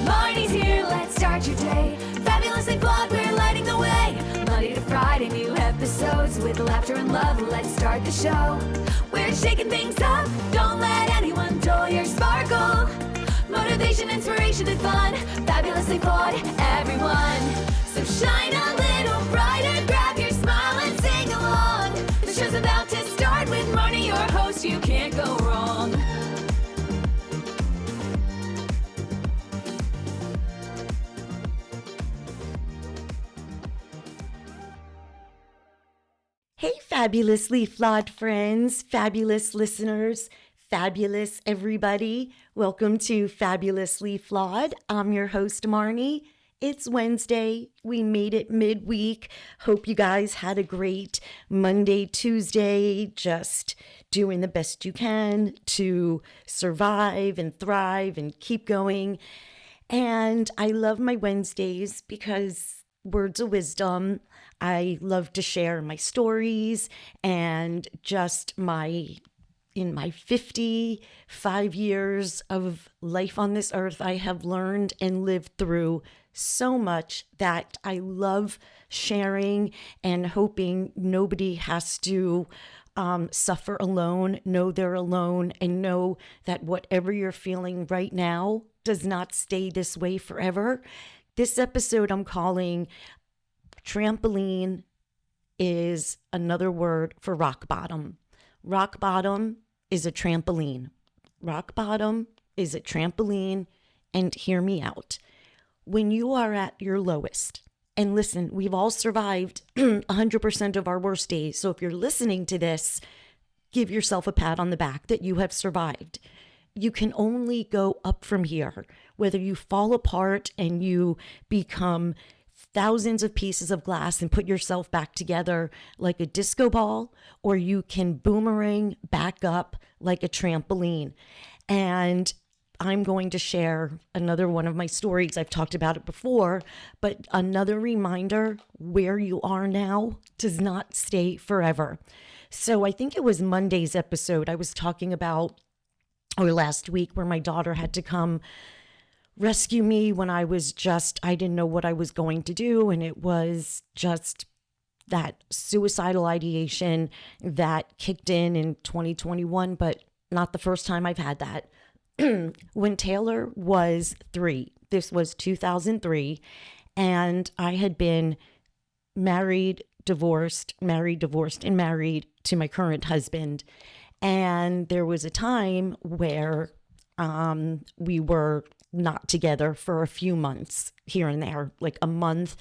Marni's here, let's start your day. Fabulously flawed, we're lighting the way. Monday to Friday, new episodes with laughter and love. Let's start the show. We're shaking things up. Don't let anyone dull your sparkle. Motivation, inspiration, and fun. Fabulously flawed, everyone. So shine a little brighter. Grab your smile and sing along. The show's about to start with Marni, your host. You can't go wrong. Hey, fabulously flawed friends, fabulous listeners, fabulous everybody. Welcome to Fabulously Flawed. I'm your host, Marni. It's Wednesday. We made it midweek. Hope you guys had a great Monday, Tuesday, just doing the best you can to survive and thrive and keep going. And I love my Wednesdays because words of wisdom. I love to share my stories and just in my 55 years of life on this earth, I have learned and lived through so much that I love sharing and hoping nobody has to suffer alone, know they're alone, and know that whatever you're feeling right now does not stay this way forever. This episode I'm calling Trampoline is another word for rock bottom. Rock bottom is a trampoline. Rock bottom is a trampoline. And hear me out. When you are at your lowest, and listen, we've all survived 100% of our worst days. So if you're listening to this, give yourself a pat on the back that you have survived. You can only go up from here. Whether you fall apart and you become thousands of pieces of glass and put yourself back together like a disco ball, or you can boomerang back up like a trampoline. And I'm going to share another one of my stories. I've talked about it before, but another reminder, where you are now does not stay forever. So I think it was Monday's episode I was talking about, or last week, where my daughter had to come rescue me when I didn't know what I was going to do. And it was just that suicidal ideation that kicked in 2021, but not the first time I've had that. When Taylor was 3, this was 2003, and I had been married, divorced, and married to my current husband. And there was a time where we were not together for a few months here and there, like a month.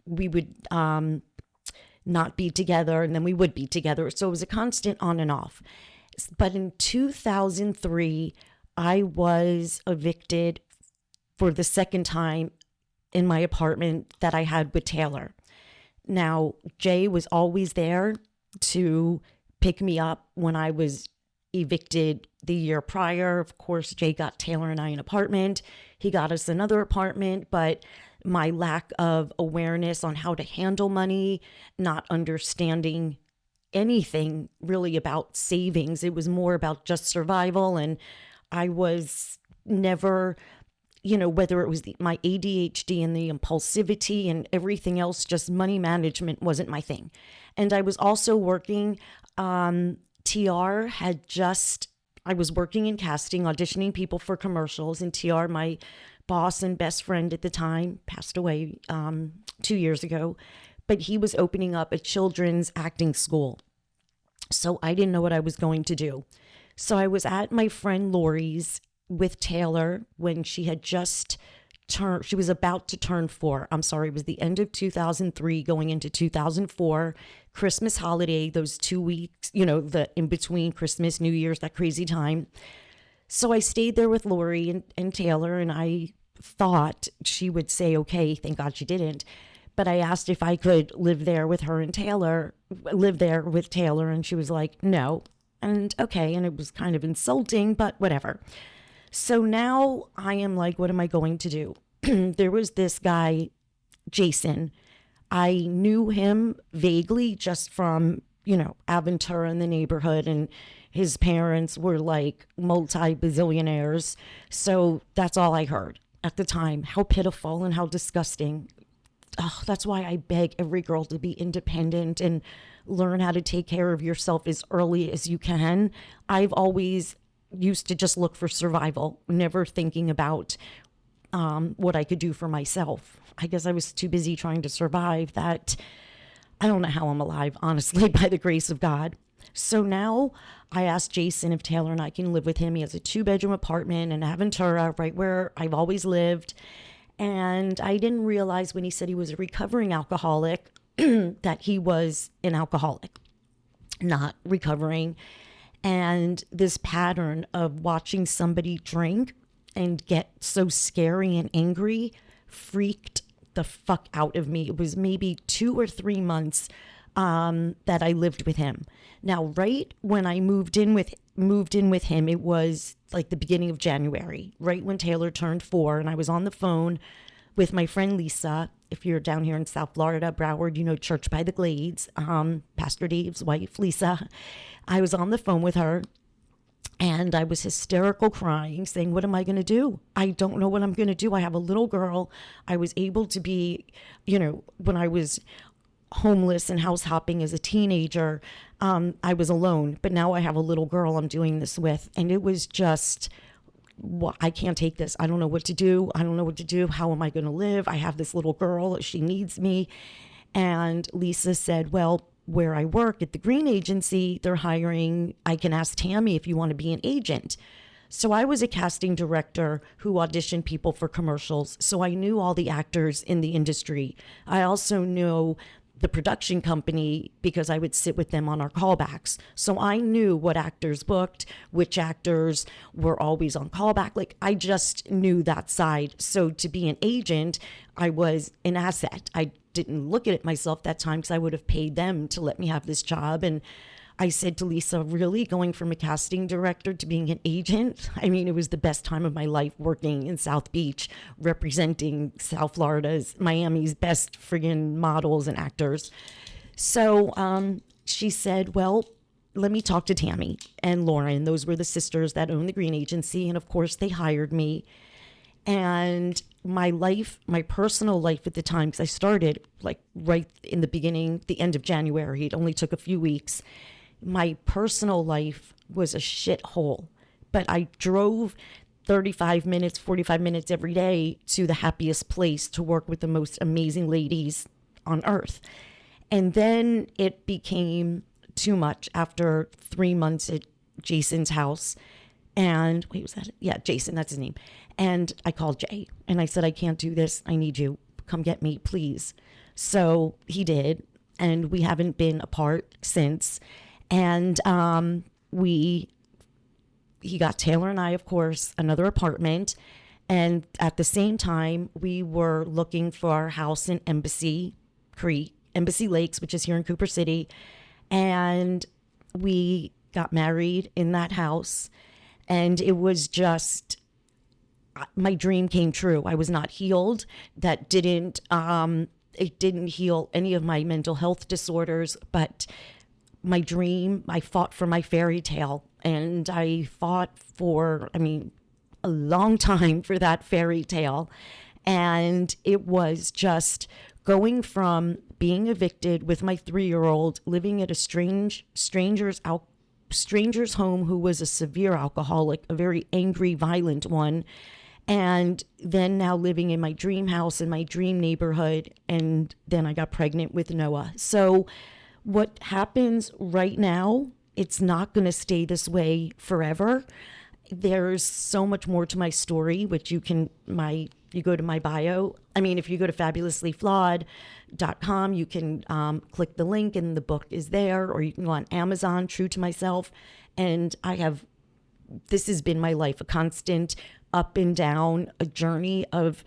We would not be together, and then we would be together. So it was a constant on and off. But in 2003, I was evicted for the second time in my apartment that I had with Taylor. Now, Jay was always there to pick me up when I was evicted the year prior. Of course, Jay got Taylor and I an apartment. He got us another apartment, but my lack of awareness on how to handle money, not understanding anything really about savings. It was more about just survival. And I was never, whether it was my ADHD and the impulsivity and everything else, just money management wasn't my thing. And I was also working, I was working in casting, auditioning people for commercials, and TR, my boss and best friend at the time, passed away 2 years ago, but he was opening up a children's acting school. So I didn't know what I was going to do. So I was at my friend Lori's with Taylor when she had she was about to turn 4. I'm sorry, it was the end of 2003 going into 2004, Christmas holiday, those 2 weeks, the in between Christmas, New Year's, that crazy time. So I stayed there with Lori and Taylor, and I thought she would say, okay, thank God she didn't. But I asked if I could live there with Taylor, and she was like, no. And okay, and it was kind of insulting, but whatever. So now I am like, what am I going to do? There was this guy, Jason. I knew him vaguely just from, Aventura in the neighborhood, and his parents were like multi-bazillionaires. So that's all I heard. at the time. How pitiful and how disgusting. Oh, that's why I beg every girl to be independent and learn how to take care of yourself as early as you can. I've always used to just look for survival, never thinking about what I could do for myself. I guess I was too busy trying to survive that I don't know how I'm alive, honestly, by the grace of God. So now I asked Jason if Taylor and I can live with him. He has a 2-bedroom apartment in Aventura, right where I've always lived. And I didn't realize when he said he was a recovering alcoholic that he was an alcoholic, not recovering. And this pattern of watching somebody drink and get so scary and angry freaked the fuck out of me. It was maybe 2 or 3 months that I lived with him. Now, right when I moved in with him, it was like the beginning of January, right when Taylor turned 4, and I was on the phone with my friend Lisa. If you're down here in South Florida, Broward, you know Church by the Glades, Pastor Dave's wife, Lisa. I was on the phone with her, and I was hysterical crying, saying, what am I going to do? I don't know what I'm going to do. I have a little girl. I was able to be, when I was homeless and house hopping as a teenager, I was alone. But now I have a little girl I'm doing this with. And it was just, I can't take this. I don't know what to do. I don't know what to do. How am I going to live? I have this little girl. She needs me. And Lisa said, well, where I work at the Green Agency, they're hiring, I can ask Tammy if you want to be an agent. So I was a casting director who auditioned people for commercials. So I knew all the actors in the industry. I also knew the production company because I would sit with them on our callbacks. So I knew what actors booked, which actors were always on callback. Like I just knew that side. So to be an agent, I was an asset. I didn't look at it myself that time because I would have paid them to let me have this job. And I said to Lisa, really going from a casting director to being an agent? I mean, it was the best time of my life working in South Beach, representing South Florida's, Miami's best friggin' models and actors. So she said, well, let me talk to Tammy and Lauren. Those were the sisters that owned the Green Agency. And of course, they hired me. And my life, my personal life at the time, because I started like right in the beginning, the end of January, it only took a few weeks. My personal life was a shithole, but I drove 35 minutes, 45 minutes every day to the happiest place to work with the most amazing ladies on earth. And then it became too much after 3 months at Jason's house. And wait, was that it? Yeah, Jason, that's his name. And I called Jay and I said, I can't do this. I need you. Come get me, please. So he did. And we haven't been apart since. And he got Taylor and I, of course, another apartment. And at the same time, we were looking for our house in Embassy Lakes, which is here in Cooper City. And we got married in that house. And it was just, my dream came true. I was not healed. It didn't heal any of my mental health disorders, but my dream, I fought for my fairy tale. And I fought for, a long time for that fairy tale. And it was just going from being evicted with my 3-year-old, living at a stranger's home who was a severe alcoholic, a very angry, violent one. And then now living in my dream house in my dream neighborhood. And then I got pregnant with Noah. So what happens right now, it's not going to stay this way forever. There's so much more to my story, which you go to my bio. If you go to fabulouslyflawed.com, you can click the link and the book is there, or you can go on Amazon, True to Myself. And this has been my life, a constant up and down, a journey of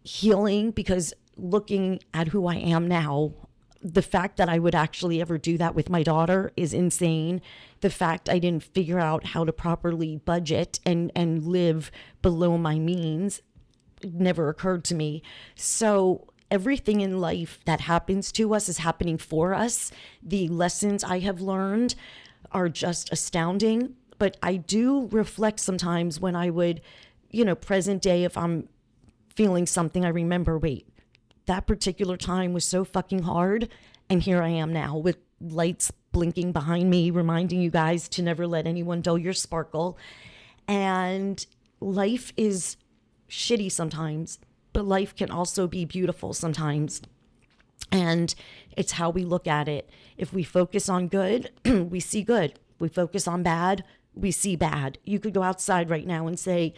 healing, because looking at who I am now, the fact that I would actually ever do that with my daughter is insane. The fact I didn't figure out how to properly budget and live below my means never occurred to me. So everything in life that happens to us is happening for us. The lessons I have learned are just astounding. But I do reflect sometimes when I would, present day, if I'm feeling something, I remember, wait, that particular time was so fucking hard. And here I am now with lights blinking behind me, reminding you guys to never let anyone dull your sparkle. And life is shitty sometimes, but life can also be beautiful sometimes. And it's how we look at it. If we focus on good, we see good. If we focus on bad, we see bad. You could go outside right now and say,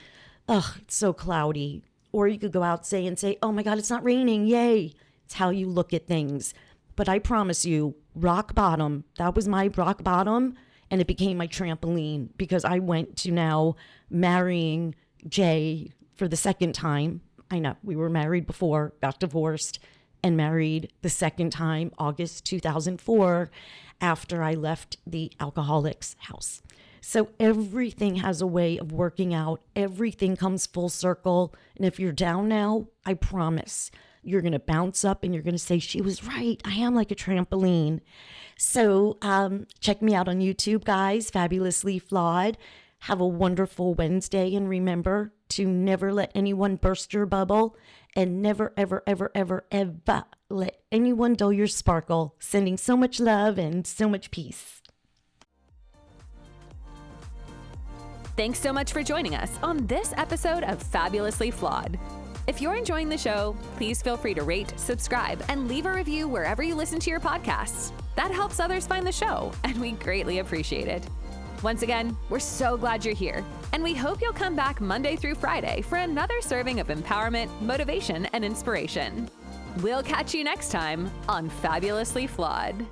ugh, it's so cloudy. Or you could go out and say, oh my God, it's not raining. Yay. It's how you look at things. But I promise you, rock bottom, that was my rock bottom. And it became my trampoline because I went to now marrying Jay for the second time. I know we were married before, got divorced, and married the second time, August 2004, after I left the alcoholic's house. So everything has a way of working out. Everything comes full circle. And if you're down now, I promise you're going to bounce up and you're going to say, she was right. I am like a trampoline. So check me out on YouTube, guys. Fabulously Flawed. Have a wonderful Wednesday. And remember to never let anyone burst your bubble. And never, ever, ever, ever, ever let anyone dull your sparkle. Sending so much love and so much peace. Thanks so much for joining us on this episode of Fabulously Flawed. If you're enjoying the show, please feel free to rate, subscribe, and leave a review wherever you listen to your podcasts. That helps others find the show, and we greatly appreciate it. Once again, we're so glad you're here, and we hope you'll come back Monday through Friday for another serving of empowerment, motivation, and inspiration. We'll catch you next time on Fabulously Flawed.